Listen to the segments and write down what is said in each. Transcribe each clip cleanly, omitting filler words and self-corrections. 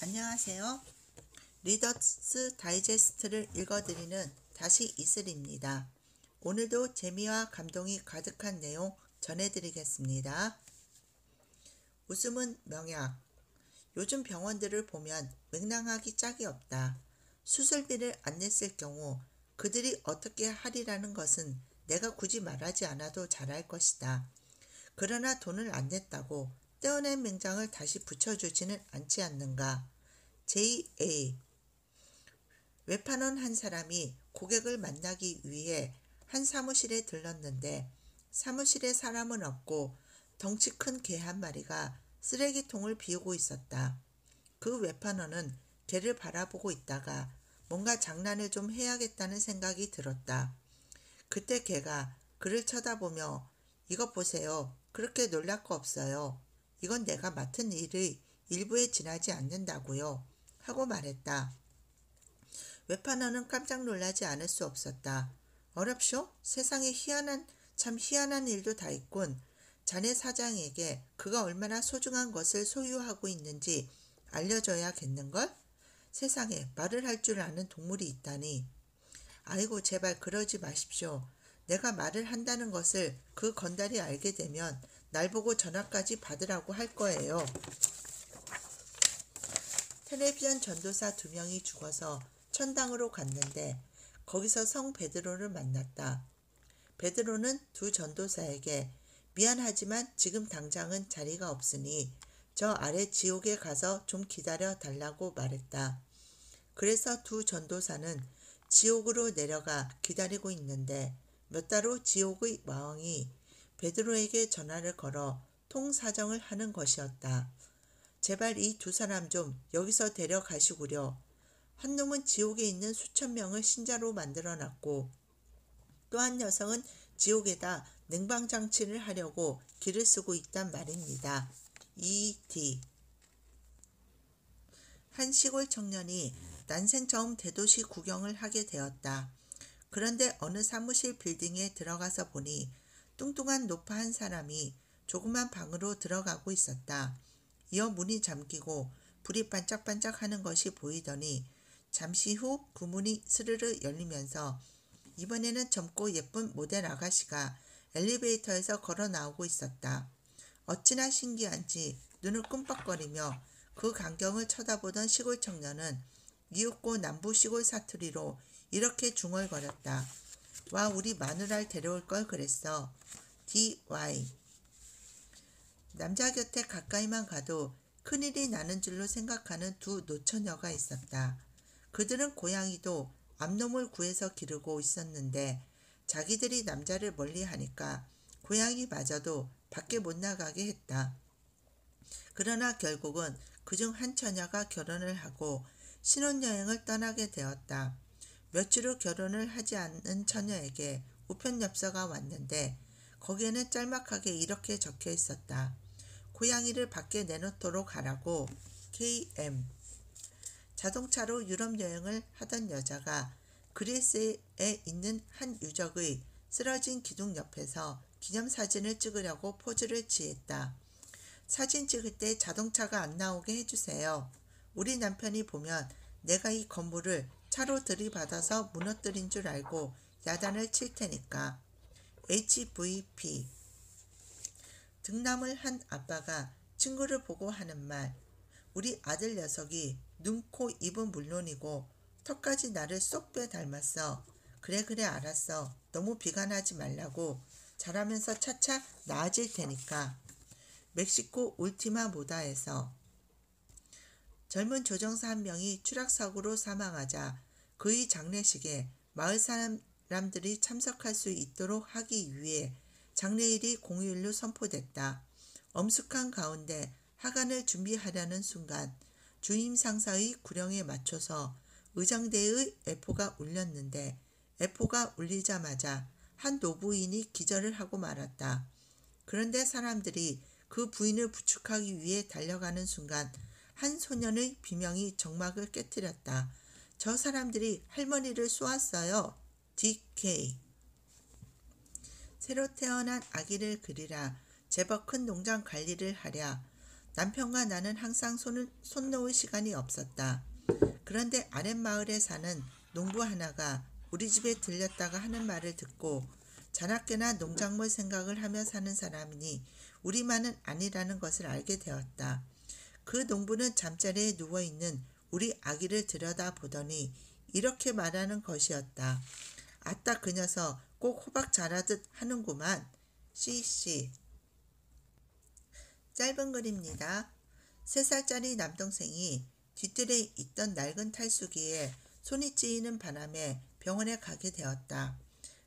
안녕하세요. 리더스 다이제스트를 읽어드리는 다시 이슬입니다. 오늘도 재미와 감동이 가득한 내용 전해드리겠습니다. 웃음은 명약. 요즘 병원들을 보면 맹랑하기 짝이 없다. 수술비를 안 냈을 경우 그들이 어떻게 하리라는 것은 내가 굳이 말하지 않아도 잘할 것이다. 그러나 돈을 안 냈다고 떼어낸 맹장을 다시 붙여주지는 않지 않는가. J.A. 외판원 한 사람이 고객을 만나기 위해 한 사무실에 들렀는데 사무실에 사람은 없고 덩치 큰 개 한 마리가 쓰레기통을 비우고 있었다. 그 외판원은 개를 바라보고 있다가 뭔가 장난을 좀 해야겠다는 생각이 들었다. 그때 개가 그를 쳐다보며 이것 보세요. 그렇게 놀랄 거 없어요. 이건 내가 맡은 일의 일부에 지나지 않는다고요. 하고 말했다. 외판원은 깜짝 놀라지 않을 수 없었다. 어렵쇼? 세상에 참 희한한 일도 다 있군. 자네 사장에게 그가 얼마나 소중한 것을 소유하고 있는지 알려줘야겠는걸? 세상에 말을 할 줄 아는 동물이 있다니. 아이고 제발 그러지 마십시오. 내가 말을 한다는 것을 그 건달이 알게 되면 날 보고 전화까지 받으라고 할 거예요. 텔레비전 전도사 2명이 죽어서 천당으로 갔는데 거기서 성 베드로를 만났다. 베드로는 두 전도사에게 미안하지만 지금 당장은 자리가 없으니 저 아래 지옥에 가서 좀 기다려 달라고 말했다. 그래서 두 전도사는 지옥으로 내려가 기다리고 있는데 몇 달 후 지옥의 왕이 베드로에게 전화를 걸어 통사정을 하는 것이었다. 제발 이 두 사람 좀 여기서 데려가시구려. 한 놈은 지옥에 있는 수천 명을 신자로 만들어놨고 또 한 녀석은 지옥에다 냉방장치를 하려고 기를 쓰고 있단 말입니다. E.T. 한 시골 청년이 난생 처음 대도시 구경을 하게 되었다. 그런데 어느 사무실 빌딩에 들어가서 보니 뚱뚱한 노파 한 사람이 조그만 방으로 들어가고 있었다. 이어 문이 잠기고 불이 반짝반짝하는 것이 보이더니 잠시 후 그 문이 스르르 열리면서 이번에는 젊고 예쁜 모델 아가씨가 엘리베이터에서 걸어 나오고 있었다. 어찌나 신기한지 눈을 끔뻑거리며 그 광경을 쳐다보던 시골 청년은 이윽고 남부 시골 사투리로 이렇게 중얼거렸다. 와 우리 마누라를 데려올 걸 그랬어. D.Y. 남자 곁에 가까이만 가도 큰일이 나는 줄로 생각하는 두 노처녀가 있었다. 그들은 고양이도 암놈을 구해서 기르고 있었는데 자기들이 남자를 멀리하니까 고양이마저도 밖에 못 나가게 했다. 그러나 결국은 그중 한 처녀가 결혼을 하고 신혼여행을 떠나게 되었다. 며칠 후 결혼을 하지 않은 처녀에게 우편 엽서가 왔는데 거기에는 짤막하게 이렇게 적혀 있었다. 고양이를 밖에 내놓도록 하라고 KM. 자동차로 유럽 여행을 하던 여자가 그리스에 있는 한 유적의 쓰러진 기둥 옆에서 기념사진을 찍으려고 포즈를 취했다. 사진 찍을 때 자동차가 안 나오게 해주세요. 우리 남편이 보면 내가 이 건물을 차로 들이받아서 무너뜨린 줄 알고 야단을 칠 테니까. HVP. 등남을 한 아빠가 친구를 보고 하는 말. 우리 아들 녀석이 눈, 코, 입은 물론이고 턱까지 나를 쏙 빼 닮았어. 그래 알았어. 너무 비관하지 말라고. 잘하면서 차차 나아질 테니까. 멕시코 울티마 모다에서 젊은 조정사 한 명이 추락사고로 사망하자 그의 장례식에 마을 사람들이 참석할 수 있도록 하기 위해 장례일이 공휴일로 선포됐다. 엄숙한 가운데 하간을 준비하려는 순간 주임 상사의 구령에 맞춰서 의장대의 애포가 울렸는데 애포가 울리자마자 한 노부인이 기절을 하고 말았다. 그런데 사람들이 그 부인을 부축하기 위해 달려가는 순간 한 소년의 비명이 정막을 깨뜨렸다. 저 사람들이 할머니를 쏘았어요. DK. 새로 태어난 아기를 그리라. 제법 큰 농장 관리를 하랴. 남편과 나는 항상 손 놓을 시간이 없었다. 그런데 아랫마을에 사는 농부 하나가 우리 집에 들렸다가 하는 말을 듣고 자나깨나 농작물 생각을 하며 사는 사람이니 우리만은 아니라는 것을 알게 되었다. 그 농부는 잠자리에 누워있는 우리 아기를 들여다보더니 이렇게 말하는 것이었다. 아따 그 녀석 꼭 호박 자라듯 하는구만. 씨씨. 짧은 글입니다. 3살짜리 남동생이 뒤뜰에 있던 낡은 탈수기에 손이 찌이는 바람에 병원에 가게 되었다.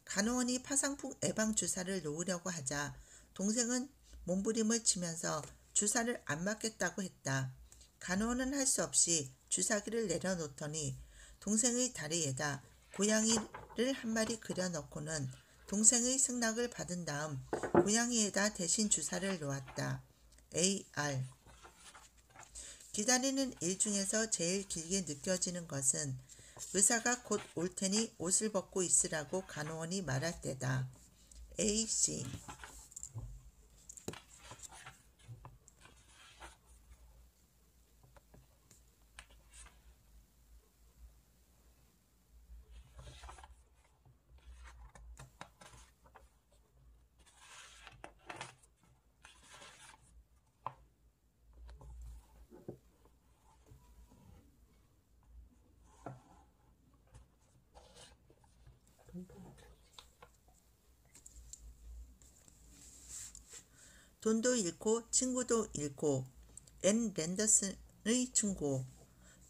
간호원이 파상풍 예방 주사를 놓으려고 하자 동생은 몸부림을 치면서 주사를 안 맞겠다고 했다. 간호원은 할 수 없이 주사기를 내려놓더니 동생의 다리에다 고양이를 한 마리 그려넣고는 동생의 승낙을 받은 다음 고양이에다 대신 주사를 놓았다. AR. 기다리는 일 중에서 제일 길게 느껴지는 것은 의사가 곧 올 테니 옷을 벗고 있으라고 간호원이 말할 때다. AC. 돈도 잃고 친구도 잃고. 앤 랜더슨의 충고.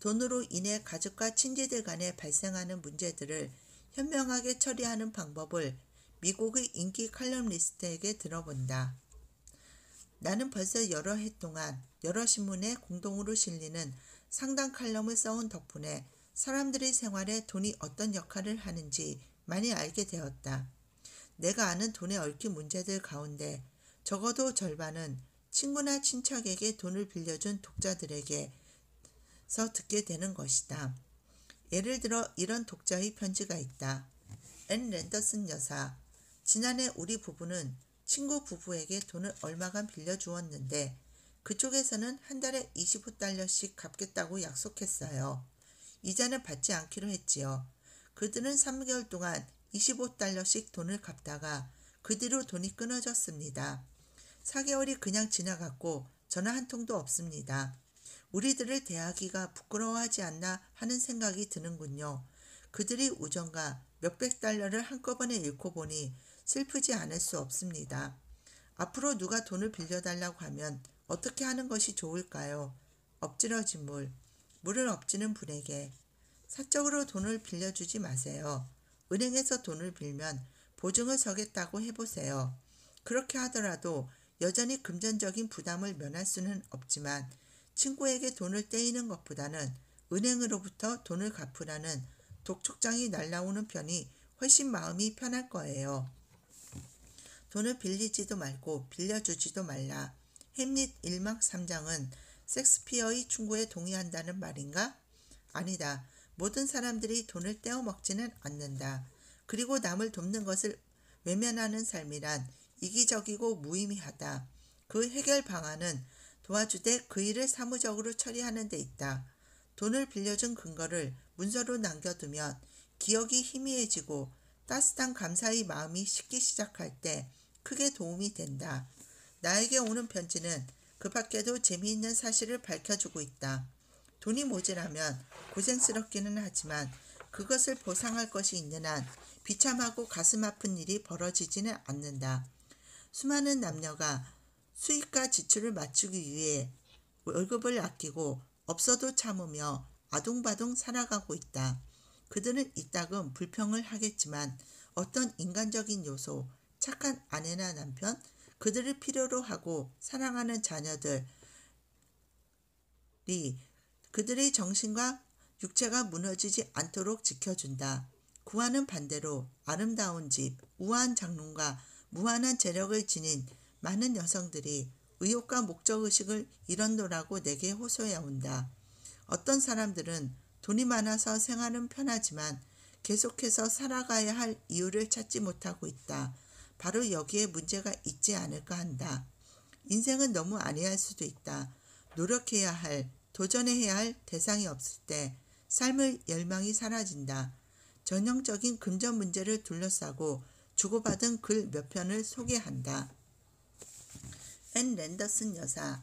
돈으로 인해 가족과 친지들 간에 발생하는 문제들을 현명하게 처리하는 방법을 미국의 인기 칼럼니스트에게 들어본다. 나는 벌써 여러 해 동안 여러 신문에 공동으로 실리는 상당 칼럼을 써온 덕분에 사람들의 생활에 돈이 어떤 역할을 하는지 많이 알게 되었다. 내가 아는 돈에 얽힌 문제들 가운데 적어도 절반은 친구나 친척에게 돈을 빌려준 독자들에게서 듣게 되는 것이다. 예를 들어 이런 독자의 편지가 있다. 앤 랜더슨 여사, 지난해 우리 부부는 친구 부부에게 돈을 얼마간 빌려주었는데 그쪽에서는 한 달에 25달러씩 갚겠다고 약속했어요. 이자는 받지 않기로 했지요. 그들은 3개월 동안 25달러씩 돈을 갚다가 그 뒤로 돈이 끊어졌습니다. 4개월이 그냥 지나갔고 전화 한 통도 없습니다. 우리들을 대하기가 부끄러워하지 않나 하는 생각이 드는군요. 그들이 우정과 몇백 달러를 한꺼번에 잃고 보니 슬프지 않을 수 없습니다. 앞으로 누가 돈을 빌려달라고 하면 어떻게 하는 것이 좋을까요? 엎질러진 물을 엎지는 불에게. 사적으로 돈을 빌려주지 마세요. 은행에서 돈을 빌면 보증을 서겠다고 해보세요. 그렇게 하더라도 여전히 금전적인 부담을 면할 수는 없지만 친구에게 돈을 떼이는 것보다는 은행으로부터 돈을 갚으라는 독촉장이 날라오는 편이 훨씬 마음이 편할 거예요. 돈을 빌리지도 말고 빌려주지도 말라. 햄릿 1막 3장은 섹스피어의 충고에 동의한다는 말인가? 아니다. 모든 사람들이 돈을 떼어 먹지는 않는다. 그리고 남을 돕는 것을 외면하는 삶이란 이기적이고 무의미하다. 그 해결 방안은 도와주되 그 일을 사무적으로 처리하는 데 있다. 돈을 빌려준 근거를 문서로 남겨두면 기억이 희미해지고 따뜻한 감사의 마음이 식기 시작할 때 크게 도움이 된다. 나에게 오는 편지는 그 밖에도 재미있는 사실을 밝혀주고 있다. 돈이 모자라면 고생스럽기는 하지만 그것을 보상할 것이 있는 한 비참하고 가슴 아픈 일이 벌어지지는 않는다. 수많은 남녀가 수입과 지출을 맞추기 위해 월급을 아끼고 없어도 참으며 아둥바둥 살아가고 있다. 그들은 이따금 불평을 하겠지만 어떤 인간적인 요소, 착한 아내나 남편, 그들을 필요로 하고 사랑하는 자녀들이 그들의 정신과 육체가 무너지지 않도록 지켜준다. 그와는 반대로 아름다운 집, 우아한 장롱과 무한한 재력을 지닌 많은 여성들이 의욕과 목적의식을 잃었노라고 내게 호소해온다. 어떤 사람들은 돈이 많아서 생활은 편하지만 계속해서 살아가야 할 이유를 찾지 못하고 있다. 바로 여기에 문제가 있지 않을까 한다. 인생은 너무 안해할 수도 있다. 노력해야 할, 도전해야 할 대상이 없을 때 삶의 열망이 사라진다. 전형적인 금전 문제를 둘러싸고 주고받은 글 몇 편을 소개한다. 앤 랜더슨 여사.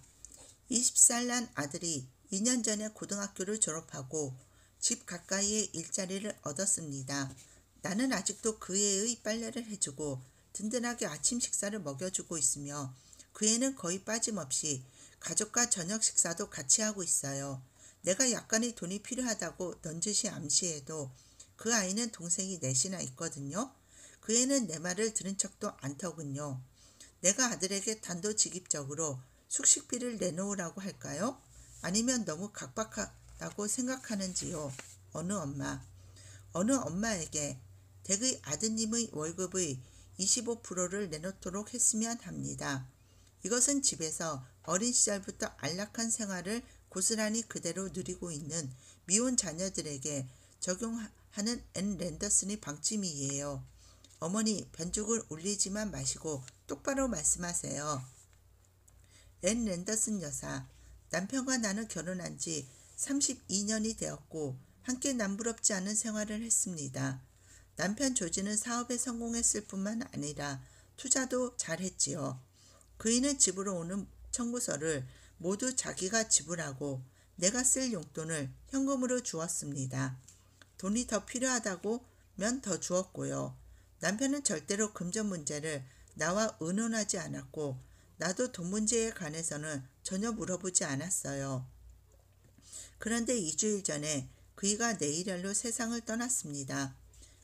20살 난 아들이 2년 전에 고등학교를 졸업하고 집 가까이에 일자리를 얻었습니다. 나는 아직도 그 애의 빨래를 해주고 든든하게 아침 식사를 먹여주고 있으며 그 애는 거의 빠짐없이 가족과 저녁 식사도 같이 하고 있어요. 내가 약간의 돈이 필요하다고 넌지시 암시해도 그 아이는 동생이 넷이나 있거든요. 그 애는 내 말을 들은 척도 않더군요. 내가 아들에게 단도직입적으로 숙식비를 내놓으라고 할까요? 아니면 너무 각박하다고 생각하는지요? 어느 엄마에게 댁의 아드님의 월급의 25%를 내놓도록 했으면 합니다. 이것은 집에서 어린 시절부터 안락한 생활을 고스란히 그대로 누리고 있는 미혼 자녀들에게 적용하는 앤 랜더슨의 방침이에요. 어머니, 변죽을 올리지만 마시고 똑바로 말씀하세요. 앤 랜더슨 여사. 남편과 나는 결혼한 지 32년이 되었고 함께 남부럽지 않은 생활을 했습니다. 남편 조지는 사업에 성공했을 뿐만 아니라 투자도 잘했지요. 그이는 집으로 오는 청구서를 모두 자기가 지불하고 내가 쓸 용돈을 현금으로 주었습니다. 돈이 더 필요하다고면 더 주었고요. 남편은 절대로 금전 문제를 나와 의논하지 않았고 나도 돈 문제에 관해서는 전혀 물어보지 않았어요. 그런데 2주일 전에 그이가 내일날로 세상을 떠났습니다.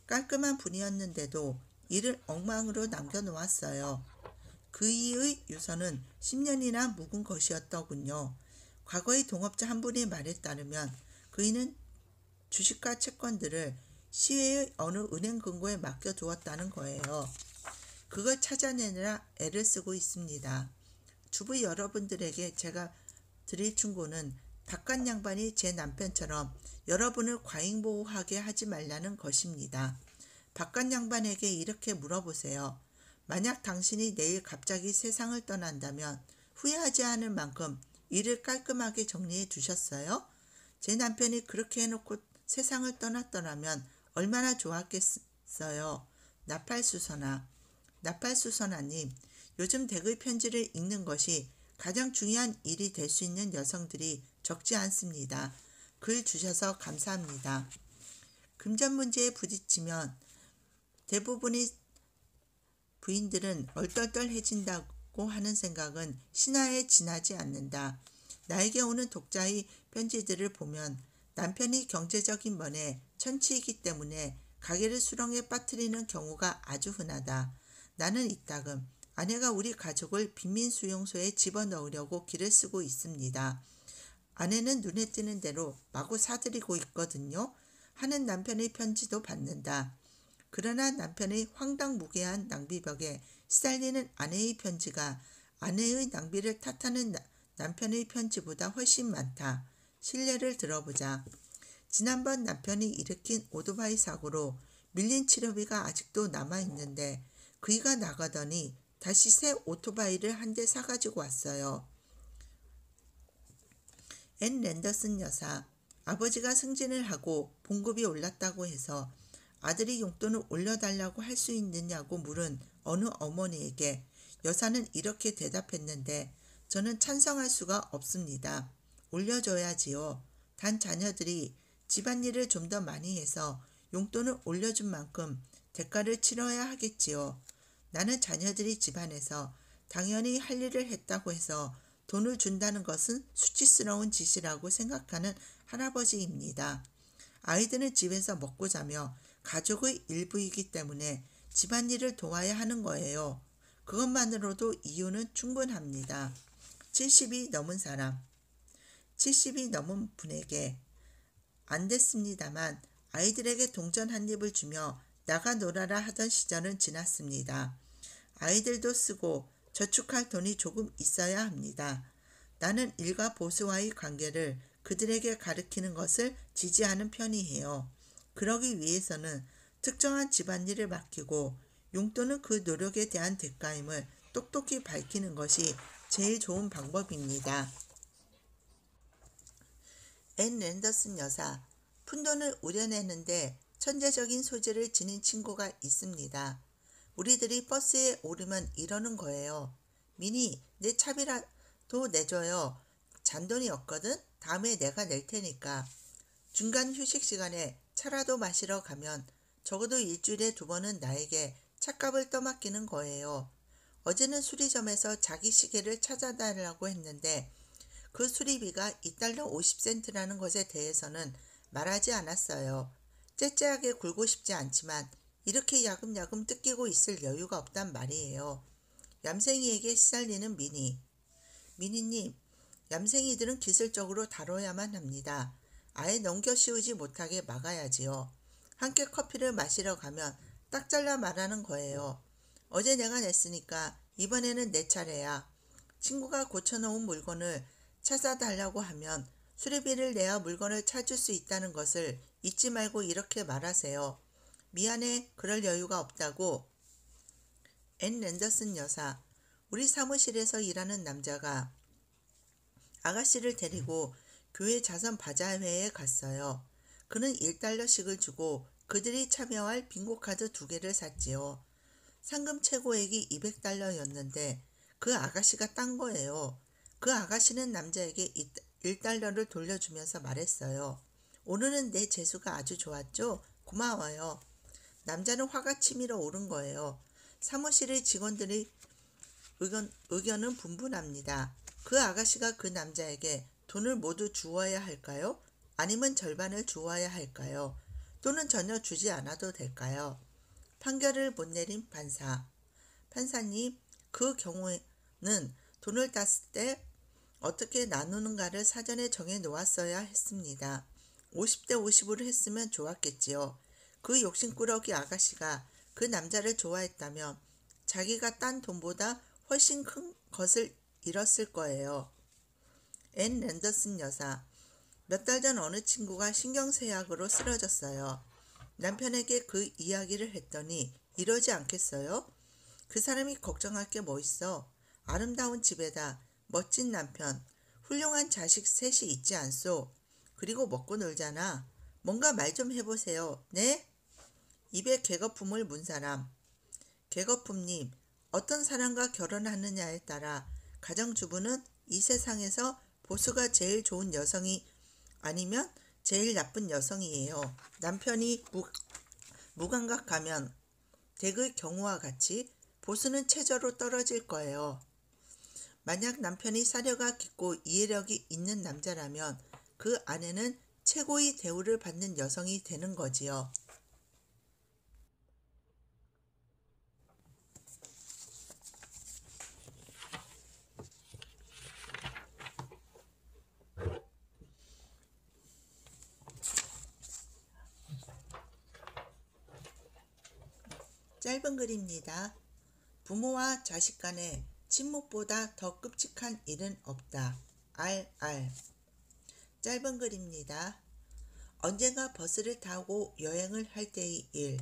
깔끔한 분이었는데도 일을 엉망으로 남겨놓았어요. 그이의 유서는 10년이나 묵은 것이었더군요. 과거의 동업자 한 분의 말에 따르면 그이는 주식과 채권들을 시외의 어느 은행 금고에 맡겨두었다는 거예요. 그걸 찾아내느라 애를 쓰고 있습니다. 주부 여러분들에게 제가 드릴 충고는 바깥 양반이 제 남편처럼 여러분을 과잉보호하게 하지 말라는 것입니다. 바깥 양반에게 이렇게 물어보세요. 만약 당신이 내일 갑자기 세상을 떠난다면 후회하지 않을 만큼 일을 깔끔하게 정리해 두셨어요? 제 남편이 그렇게 해놓고 세상을 떠났더라면 얼마나 좋았겠어요. 나팔수선아님, 요즘 댁의 편지를 읽는 것이 가장 중요한 일이 될 수 있는 여성들이 적지 않습니다. 글 주셔서 감사합니다. 금전 문제에 부딪히면 대부분의 부인들은 얼떨떨해진다고 하는 생각은 신화에 지나지 않는다. 나에게 오는 독자의 편지들을 보면 남편이 경제적인 면에 천치이기 때문에 가게를 수렁에 빠뜨리는 경우가 아주 흔하다. 나는 이따금 아내가 우리 가족을 빈민수용소에 집어넣으려고 길을 쓰고 있습니다. 아내는 눈에 띄는 대로 마구 사들이고 있거든요. 하는 남편의 편지도 받는다. 그러나 남편의 황당무계한 낭비벽에 시달리는 아내의 편지가 아내의 낭비를 탓하는 남편의 편지보다 훨씬 많다. 실례를 들어보자. 지난번 남편이 일으킨 오토바이 사고로 밀린 치료비가 아직도 남아있는데 그이가 나가더니 다시 새 오토바이를 한 대 사가지고 왔어요. 앤 랜더슨 여사. 아버지가 승진을 하고 봉급이 올랐다고 해서 아들이 용돈을 올려달라고 할 수 있느냐고 물은 어느 어머니에게 여사는 이렇게 대답했는데 저는 찬성할 수가 없습니다. 올려줘야지요. 단 자녀들이 집안일을 좀 더 많이 해서 용돈을 올려준 만큼 대가를 치러야 하겠지요. 나는 자녀들이 집안에서 당연히 할 일을 했다고 해서 돈을 준다는 것은 수치스러운 짓이라고 생각하는 할아버지입니다. 아이들은 집에서 먹고 자며 가족의 일부이기 때문에 집안일을 도와야 하는 거예요. 그것만으로도 이유는 충분합니다. 70이 넘은 사람. 70이 넘은 분에게 안 됐습니다만 아이들에게 동전 한 입을 주며 나가 놀아라 하던 시절은 지났습니다. 아이들도 쓰고 저축할 돈이 조금 있어야 합니다. 나는 일과 보수와의 관계를 그들에게 가르치는 것을 지지하는 편이에요. 그러기 위해서는 특정한 집안일을 맡기고 용돈은 그 노력에 대한 대가임을 똑똑히 밝히는 것이 제일 좋은 방법입니다. 앤 랜더슨 여사, 푼돈을 우려내는데 천재적인 소질을 지닌 친구가 있습니다. 우리들이 버스에 오르면 이러는 거예요. 미니, 내 차비라도 내줘요. 잔돈이 없거든? 다음에 내가 낼 테니까. 중간 휴식 시간에 차라도 마시러 가면 적어도 일주일에 2번은 나에게 차값을 떠맡기는 거예요. 어제는 수리점에서 자기 시계를 찾아달라고 했는데 그 수리비가 $2 50센트라는 것에 대해서는 말하지 않았어요. 째째하게 굴고 싶지 않지만 이렇게 야금야금 뜯기고 있을 여유가 없단 말이에요. 얌생이에게 시달리는 미니. 미니님, 얌생이들은 기술적으로 다뤄야만 합니다. 아예 넘겨씌우지 못하게 막아야지요. 함께 커피를 마시러 가면 딱 잘라 말하는 거예요. 어제 내가 냈으니까 이번에는 내 차례야. 친구가 고쳐놓은 물건을 찾아달라고 하면 수리비를 내야 물건을 찾을 수 있다는 것을 잊지 말고 이렇게 말하세요. 미안해, 그럴 여유가 없다고. 앤 랜더슨 여사, 우리 사무실에서 일하는 남자가 아가씨를 데리고 교회 자선 바자회에 갔어요. 그는 $1씩을 주고 그들이 참여할 빙고카드 2개를 샀지요. 상금 최고액이 $200였는데 그 아가씨가 딴 거예요. 그 아가씨는 남자에게 $1를 돌려주면서 말했어요. 오늘은 내 재수가 아주 좋았죠? 고마워요. 남자는 화가 치밀어 오른 거예요. 사무실의 직원들의 의견은 분분합니다. 그 아가씨가 그 남자에게 돈을 모두 주어야 할까요? 아니면 절반을 주어야 할까요? 또는 전혀 주지 않아도 될까요? 판결을 못 내린 판사. 판사님, 그 경우에는 돈을 땄을 때 어떻게 나누는가를 사전에 정해 놓았어야 했습니다. 50대 50으로 했으면 좋았겠지요. 그 욕심꾸러기 아가씨가 그 남자를 좋아했다면 자기가 딴 돈보다 훨씬 큰 것을 잃었을 거예요. 앤 랜더슨 여사, 몇 달 전 어느 친구가 신경쇠약으로 쓰러졌어요. 남편에게 그 이야기를 했더니 이러지 않겠어요? 그 사람이 걱정할 게 뭐 있어? 아름다운 집에다 멋진 남편, 훌륭한 자식 셋이 있지 않소? 그리고 먹고 놀잖아. 뭔가 말 좀 해보세요. 네? 입에 개거품을 문 사람. 개거품님, 어떤 사람과 결혼하느냐에 따라 가정주부는 이 세상에서 보수가 제일 좋은 여성이 아니면 제일 나쁜 여성이에요. 남편이 무감각하면 댁의 경우와 같이 보수는 최저로 떨어질 거예요. 만약 남편이 사려가 깊고 이해력이 있는 남자라면 그 아내는 최고의 대우를 받는 여성이 되는 거지요. 짧은 글입니다. 부모와 자식 간에 침묵보다 더 끔찍한 일은 없다. RR. 짧은 글입니다. 언젠가 버스를 타고 여행을 할 때의 일.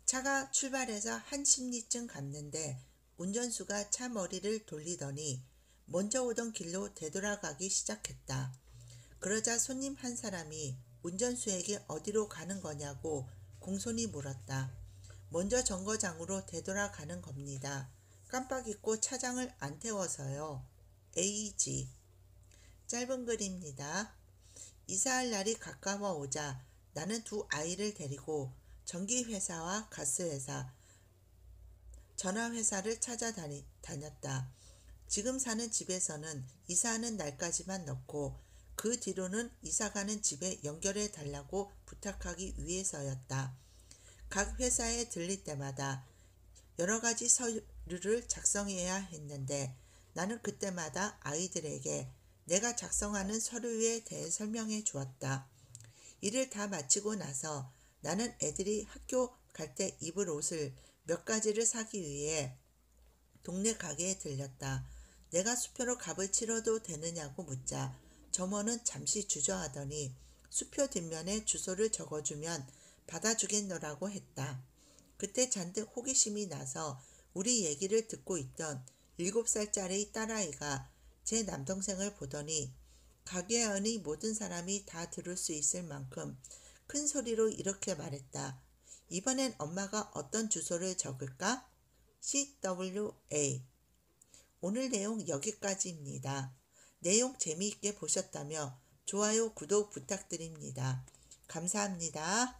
차가 출발해서 한 10리쯤 갔는데 운전수가 차 머리를 돌리더니 먼저 오던 길로 되돌아가기 시작했다. 그러자 손님 한 사람이 운전수에게 어디로 가는 거냐고 공손히 물었다. 먼저 정거장으로 되돌아가는 겁니다. 깜빡 잊고 차장을 안 태워서요. AG. 짧은 글입니다. 이사할 날이 가까워 오자 나는 2아이를 데리고 전기회사와 가스회사, 전화회사를 다녔다. 지금 사는 집에서는 이사하는 날까지만 넣고 그 뒤로는 이사가는 집에 연결해 달라고 부탁하기 위해서였다. 각 회사에 들릴 때마다 여러 가지 서류를 작성해야 했는데 나는 그때마다 아이들에게 내가 작성하는 서류에 대해 설명해 주었다. 일을 다 마치고 나서 나는 애들이 학교 갈 때 입을 옷을 몇 가지를 사기 위해 동네 가게에 들렸다. 내가 수표로 값을 치러도 되느냐고 묻자 점원은 잠시 주저하더니 수표 뒷면에 주소를 적어주면 받아주겠노라고 했다. 그때 잔뜩 호기심이 나서 우리 얘기를 듣고 있던 7살짜리 딸아이가 제 남동생을 보더니 가게 안의 모든 사람이 다 들을 수 있을 만큼 큰 소리로 이렇게 말했다. 이번엔 엄마가 어떤 주소를 적을까? CWA. 오늘 내용 여기까지입니다. 내용 재미있게 보셨다며 좋아요, 구독 부탁드립니다. 감사합니다.